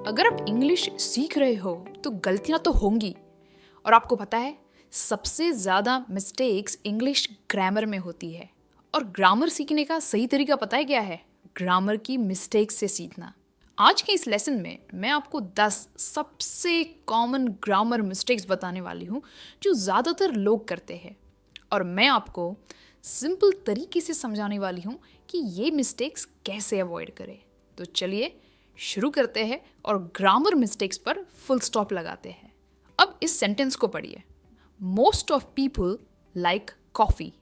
अगर आप इंग्लिश सीख रहे हो तो गलतियां तो होंगी। और आपको पता है सबसे ज़्यादा मिस्टेक्स इंग्लिश ग्रामर में होती है। और ग्रामर सीखने का सही तरीका पता है क्या है? ग्रामर की मिस्टेक्स से सीखना। आज के इस लेसन में मैं आपको 10 सबसे कॉमन ग्रामर मिस्टेक्स बताने वाली हूँ जो ज़्यादातर लोग करते हैं। और मैं आपको सिंपल तरीके से समझाने वाली हूँ कि ये मिस्टेक्स कैसे अवॉइड करें। तो चलिए शुरू करते हैं और ग्रामर मिस्टेक्स पर फुल स्टॉप लगाते हैं। अब इस सेंटेंस को पढ़िए। Most of people like coffee.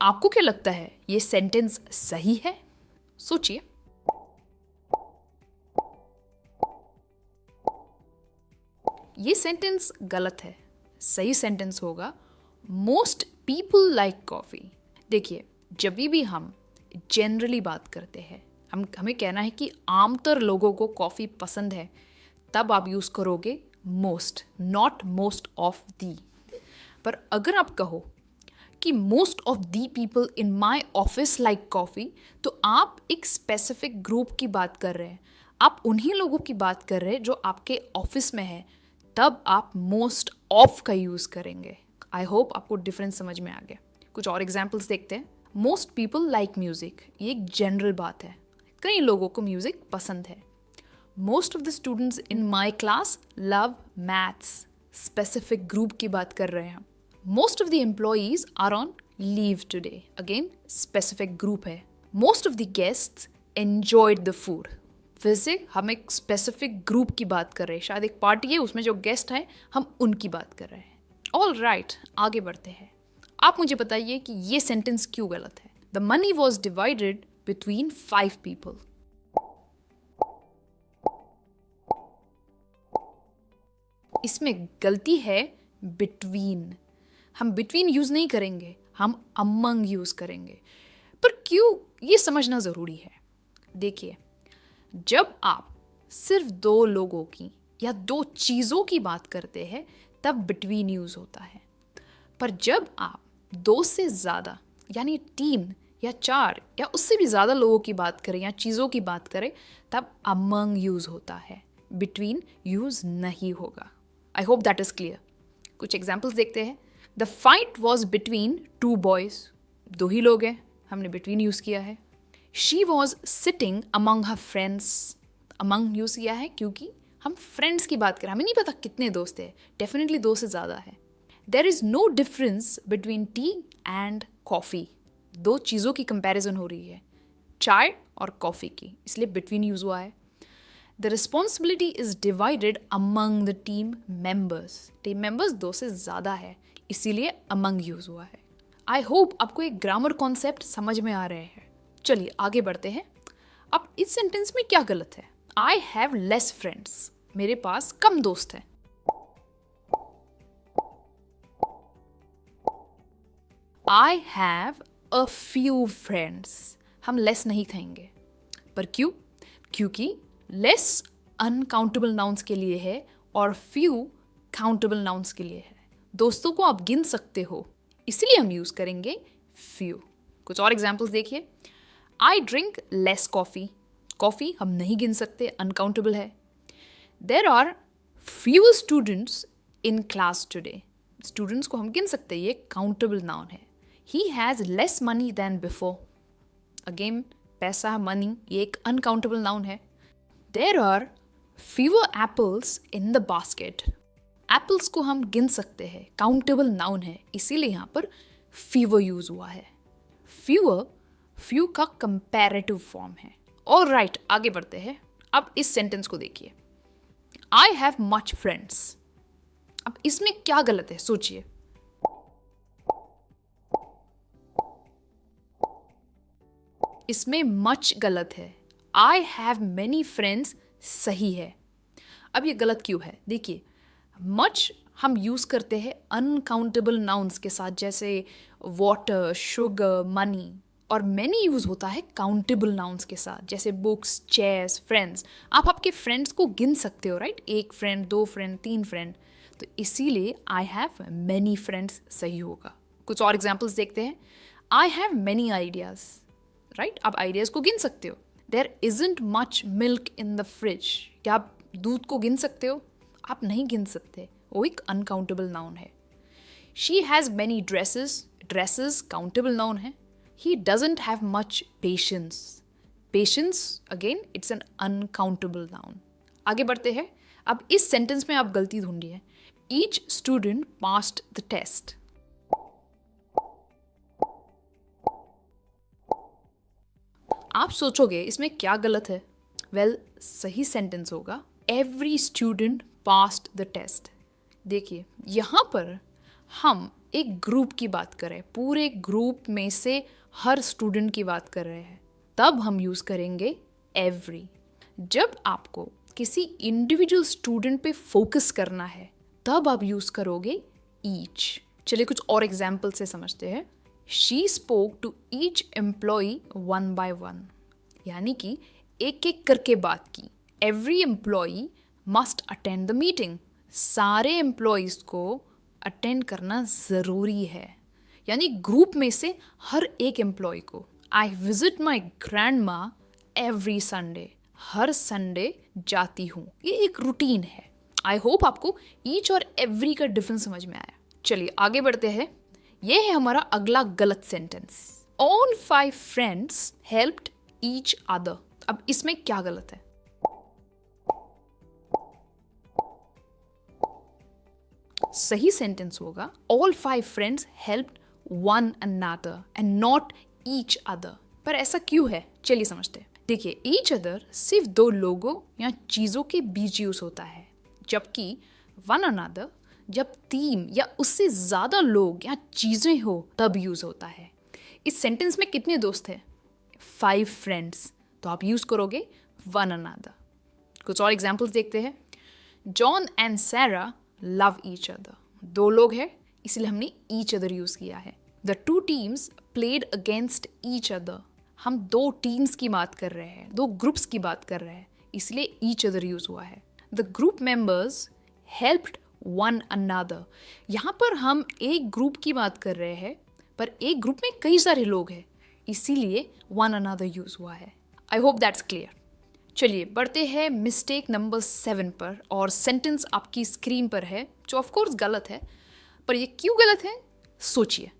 आपको क्या लगता है ये सेंटेंस सही है? सोचिए। ये सेंटेंस गलत है। सही सेंटेंस होगा मोस्ट पीपल लाइक कॉफ़ी। देखिए, जब भी हम जनरली बात करते हैं, हमें कहना है कि आमतौर लोगों को कॉफ़ी पसंद है, तब आप यूज़ करोगे most, not most of the. पर अगर आप कहो कि most of the people in my office like coffee, तो आप एक स्पेसिफिक ग्रुप की बात कर रहे हैं। आप उन्हीं लोगों की बात कर रहे हैं जो आपके ऑफिस में है, तब आप मोस्ट ऑफ का यूज़ करेंगे। आई होप आपको डिफरेंस समझ में आ गया। कुछ और एग्जाम्पल्स देखते हैं। मोस्ट पीपल लाइक म्यूज़िक, ये एक जनरल बात है, कई लोगों को म्यूज़िक पसंद है। Most of the students in my class love maths, specific group की बात कर रहे हैं हम। Most of the employees are on leave today, again specific group है। Most of the guests enjoyed the food, फिर से हम एक स्पेसिफिक ग्रुप की बात कर रहे हैं। शायद एक पार्टी है, उसमें जो गेस्ट हैं हम उनकी बात कर रहे हैं। ऑल राइट, आगे बढ़ते हैं। आप मुझे बताइए कि ये सेंटेंस क्यों गलत है। The money was divided between 5 people. इसमें गलती है बिटवीन। हम बिटवीन यूज नहीं करेंगे, हम अमंग यूज करेंगे। पर क्यों, ये समझना जरूरी है। देखिए, जब आप सिर्फ 2 लोगों की या 2 चीजों की बात करते हैं तब बिटवीन यूज होता है। पर जब आप 2 से ज्यादा यानी 3 या 4 या उससे भी ज़्यादा लोगों की बात करें या चीज़ों की बात करें, तब अमंग यूज़ होता है, बिटवीन यूज़ नहीं होगा। I hope that is clear. कुछ एग्जाम्पल्स देखते हैं। The fight was between 2 boys, 2 ही लोग हैं, हमने बिटवीन यूज़ किया है। She was sitting among her friends, among use किया है क्योंकि हम फ्रेंड्स की बात करें, हमें नहीं पता कितने दोस्त हैं, डेफिनेटली 2 से ज़्यादा है। There is no difference between tea and coffee, 2 चीज़ों की कंपैरिजन हो रही है, चाय और कॉफ़ी की, इसलिए बिटवीन यूज़ हुआ है। The responsibility is divided among the team members, team members 2 से ज़्यादा है, इसीलिए अमंग यूज़ हुआ है। आई होप आपको एक ग्रामर कॉन्सेप्ट समझ में आ रहे हैं। चलिए आगे बढ़ते हैं। अब इस सेंटेंस में क्या गलत है? आई हैव लेस फ्रेंड्स, मेरे पास कम दोस्त हैं। I have a few friends, हम लेस नहीं कहेंगे। पर क्यों? क्योंकि लेस अनकाउंटेबल नाउन्स के लिए है और फ्यू काउंटेबल नाउन्स के लिए है। दोस्तों को आप गिन सकते हो, इसलिए हम यूज़ करेंगे फ्यू। कुछ और एग्जाम्पल्स देखिए। I drink less coffee, coffee हम नहीं गिन सकते, अनकाउंटेबल है। There are few students in class today, students को हम गिन सकते हैं, ये काउंटेबल नाउन है। He has less money than before. Again, पैसा, money, ये एक uncountable noun है. There are fewer apples in the basket. Apples को हम गिन सकते हैं, countable noun है, इसीलिए यहाँ पर fewer use हुआ है. Few का comparative form है. All right, आगे बढ़ते हैं। अब इस sentence को देखिए। I have much friends. अब इसमें क्या गलत है, सोचिए। इसमें मच गलत है। आई हैव मैनी फ्रेंड्स सही है। अब ये गलत क्यों है? देखिए, मच हम यूज़ करते हैं अनकाउंटेबल नाउन्स के साथ, जैसे वाटर, शुगर, मनी। और मैनी यूज़ होता है काउंटेबल नाउन्स के साथ, जैसे बुक्स, चेयर्स, फ्रेंड्स। आप आपके फ्रेंड्स को गिन सकते हो, राइट? 1 friend, 2 friend, 3 friend. तो इसीलिए आई हैव मैनी फ्रेंड्स सही होगा। कुछ और एग्जाम्पल्स देखते हैं। I have many ideas, right? आप आइडियाज़ को गिन सकते हो। There isn't much milk in the fridge, क्या आप दूध को गिन सकते हो? आप नहीं गिन सकते, वो एक अनकाउंटेबल नाउन है। She has many dresses, dresses countable noun है। He doesn't have much patience, patience again it's an uncountable noun. आगे बढ़ते हैं। अब इस सेंटेंस में आप गलती ढूंढिए। Each student passed the test. आप सोचोगे इसमें क्या गलत है? वेल, सही सेंटेंस होगा every student passed the test. देखिए, यहाँ पर हम एक ग्रुप की बात कर रहे हैं, पूरे ग्रुप में से हर स्टूडेंट की बात कर रहे हैं, तब हम यूज़ करेंगे एवरी। जब आपको किसी इंडिविजुअल स्टूडेंट पे फोकस करना है तब आप यूज़ करोगे ईच। चलिए कुछ और एग्जाम्पल से समझते हैं। She spoke to each employee one by one, यानी कि एक एक करके बात की। Every employee must attend the meeting, सारे एम्प्लॉयज़ को अटेंड करना ज़रूरी है, यानी ग्रुप में से हर एक एम्प्लॉय को। आई विजिट माई ग्रैंड माँ एवरी संडे, हर संडे जाती हूँ, ये एक रूटीन है। आई होप आपको ईच और एवरी का डिफरेंस समझ में आया। चलिए आगे बढ़ते हैं। ये है हमारा अगला गलत sentence. All 5 friends helped each other. अब इसमें क्या गलत है? सही सेंटेंस होगा all 5 friends helped one another and not each other. पर ऐसा क्यों है? चलिए समझते हैं। देखिए, ईच अदर सिर्फ 2 लोगों या चीज़ों के बीच यूज होता है, जबकि वन अनदर जब 3 या उससे ज़्यादा लोग या चीज़ें हो तब यूज़ होता है। इस सेंटेंस में कितने दोस्त हैं? 5 फ्रेंड्स, तो आप यूज़ करोगे वन अनदर। कुछ और एग्जाम्पल्स देखते हैं। John and Sarah love each other. 2 लोग हैं, इसलिए हमने ईच अदर यूज़ किया है। The 2 teams played against each other. हम 2 टीम्स की बात कर रहे हैं, 2 ग्रुप्स की बात कर रहे हैं, इसलिए ईच अदर यूज़ हुआ है। The group members helped one another. यहाँ पर हम एक ग्रुप की बात कर रहे हैं, पर एक ग्रुप में कई सारे लोग हैं, इसीलिए वन अनदर यूज़ हुआ है। I hope that's clear. चलिए बढ़ते हैं मिस्टेक नंबर 7 पर, और सेंटेंस आपकी स्क्रीन पर है, जो ऑफकोर्स गलत है। पर ये क्यों गलत है सोचिए।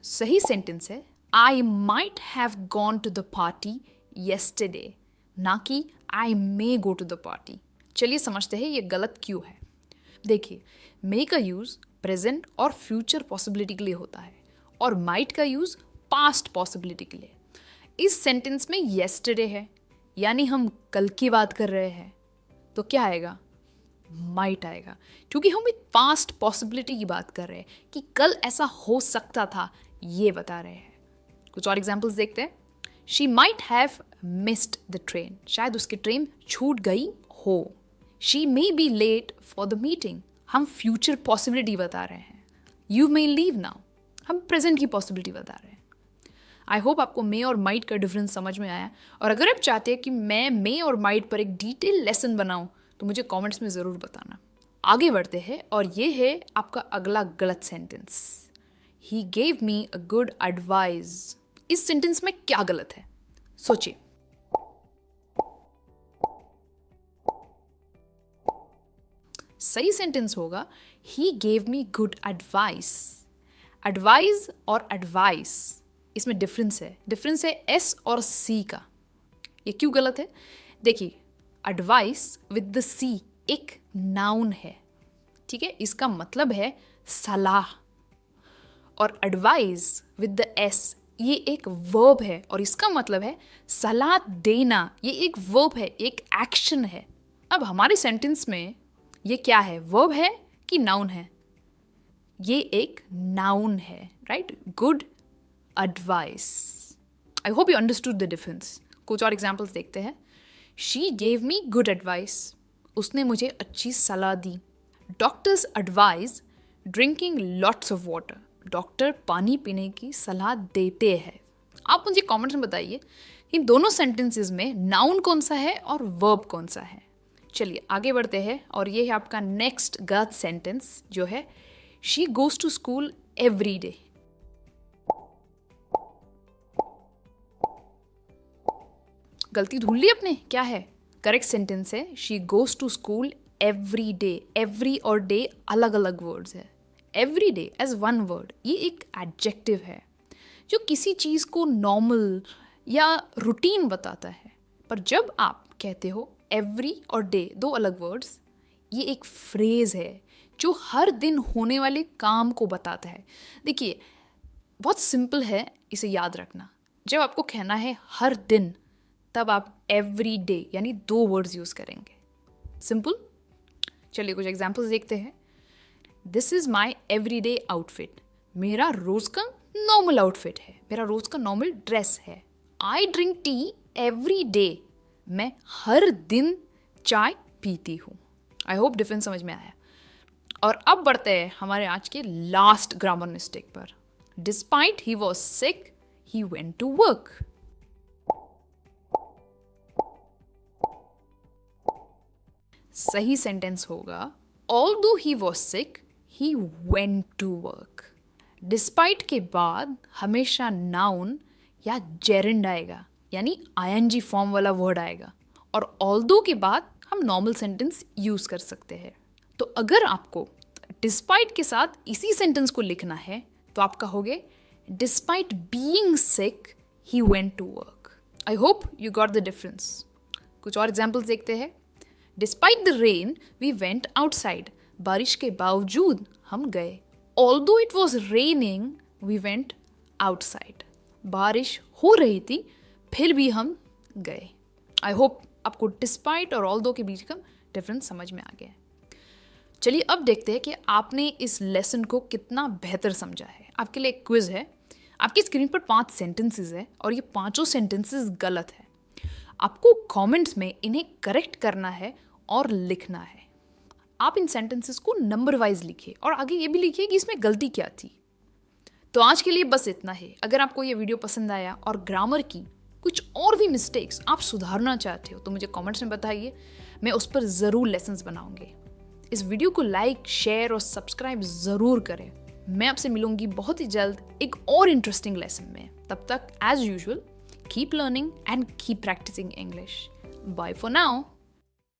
सही सेंटेंस है I might have gone to the party yesterday, ना कि I may go to the party. चलिए समझते हैं ये गलत क्यों है। देखिए, मे का यूज़ प्रेजेंट और फ्यूचर पॉसिबिलिटी के लिए होता है, और माइट का यूज़ पास्ट पॉसिबिलिटी के लिए। इस सेंटेंस में येस्टरडे है, यानी हम कल की बात कर रहे हैं, तो क्या आएगा? माइट आएगा, क्योंकि हम एक पास्ट पॉसिबिलिटी की बात कर रहे हैं कि कल ऐसा हो सकता था, ये बता रहे हैं। कुछ और एग्जाम्पल्स देखते हैं। She might have missed the train, शायद उसकी ट्रेन छूट गई हो। She may be late for the meeting, हम फ्यूचर पॉसिबिलिटी बता रहे हैं। यू मे लीव नाउ, हम प्रेजेंट की पॉसिबिलिटी बता रहे हैं। आई होप आपको मे और माइट का डिफरेंस समझ में आया, और अगर आप चाहते हैं कि मैं मे और माइट पर एक डिटेल लेसन बनाऊं तो मुझे कमेंट्स में ज़रूर बताना। आगे बढ़ते हैं, और ये है आपका अगला गलत sentence. He gave me a good advice. इस सेंटेंस में क्या गलत है सोचिए। सही सेंटेंस होगा he gave me good advice. Advice और एडवाइस, इसमें डिफरेंस है एस और सी का। ये क्यों गलत है? देखिए, एडवाइस विद द सी एक नाउन है, ठीक है, इसका मतलब है सलाह, और एडवाइस विद द एस ये एक वर्ब है, और इसका मतलब है सलाह देना। ये एक वर्ब है, एक एक्शन है। अब हमारे सेंटेंस में ये क्या है, वर्ब है कि नाउन है? ये एक नाउन है, right? Good advice. I hope you understood the difference. कुछ और एग्जाम्पल्स देखते हैं। She gave me good advice, उसने मुझे अच्छी सलाह दी। Doctors advice drinking lots of water, doctor पानी पीने की सलाह देते हैं। आप मुझे कमेंट्स में बताइए इन दोनों सेंटेंसेस में नाउन कौन सा है और वर्ब कौन सा है। चलिए आगे बढ़ते हैं, और ये है आपका नेक्स्ट गलत सेंटेंस, जो है she goes to school every day. गलती ढूंढ ली अपने, क्या है? करेक्ट सेंटेंस है she goes to school every day. Every और डे अलग अलग वर्ड्स है। Every day as one word, ये एक एडजेक्टिव है जो किसी चीज़ को नॉर्मल या रूटीन बताता है। पर जब आप कहते हो एवरी और डे, दो अलग वर्ड्स, ये एक फ्रेज है जो हर दिन होने वाले काम को बताता है। देखिए बहुत सिंपल है इसे याद रखना। जब आपको कहना है हर दिन, तब आप एवरी डे यानी दो वर्ड्स यूज़ करेंगे। सिंपल। चलिए कुछ एग्जाम्पल्स देखते हैं। This is my every day outfit, मेरा रोज़ का नॉर्मल आउटफिट है, मेरा रोज़ का नॉर्मल ड्रेस है। I drink tea every day, मैं हर दिन चाय पीती हूँ। आई होप डिफरेंस समझ में आया। और अब बढ़ते हैं हमारे आज के लास्ट ग्रामर मिस्टेक पर। Despite he was sick he went to work. सही सेंटेंस होगा although he was sick he went to work. Despite के बाद हमेशा नाउन या जेरेंड आएगा, यानी आईएनजी फॉर्म वाला वर्ड आएगा, और ऑल्दो के बाद हम नॉर्मल सेंटेंस यूज कर सकते हैं। तो अगर आपको डिस्पाइट के साथ इसी सेंटेंस को लिखना है तो आप कहोगे despite being sick he went to work. I hope you got the difference. कुछ और एग्जाम्पल्स देखते हैं। Despite the rain we went outside, बारिश के बावजूद हम गए। Although it was raining we went outside, बारिश हो रही थी फिर भी हम गए। आई होप आपको डिस्पाइट और ऑल्दो के बीच का डिफरेंस समझ में आ गया है। चलिए अब देखते हैं कि आपने इस लेसन को कितना बेहतर समझा है। आपके लिए एक क्विज है। आपकी स्क्रीन पर 5 सेंटेंसेस है और ये पांचों सेंटेंसेस गलत है। आपको कमेंट्स में इन्हें करेक्ट करना है और लिखना है। आप इन सेंटेंसेस को नंबर वाइज लिखिए और आगे ये भी लिखिए कि इसमें गलती क्या थी। तो आज के लिए बस इतना है। अगर आपको ये वीडियो पसंद आया और ग्रामर की कुछ और भी मिस्टेक्स आप सुधारना चाहते हो तो मुझे कमेंट्स में बताइए, मैं उस पर ज़रूर लेसन्स बनाऊंगी। इस वीडियो को लाइक, शेयर और सब्सक्राइब ज़रूर करें। मैं आपसे मिलूंगी बहुत ही जल्द एक और इंटरेस्टिंग लेसन में। तब तक as usual keep learning and keep practising English. Bye for now.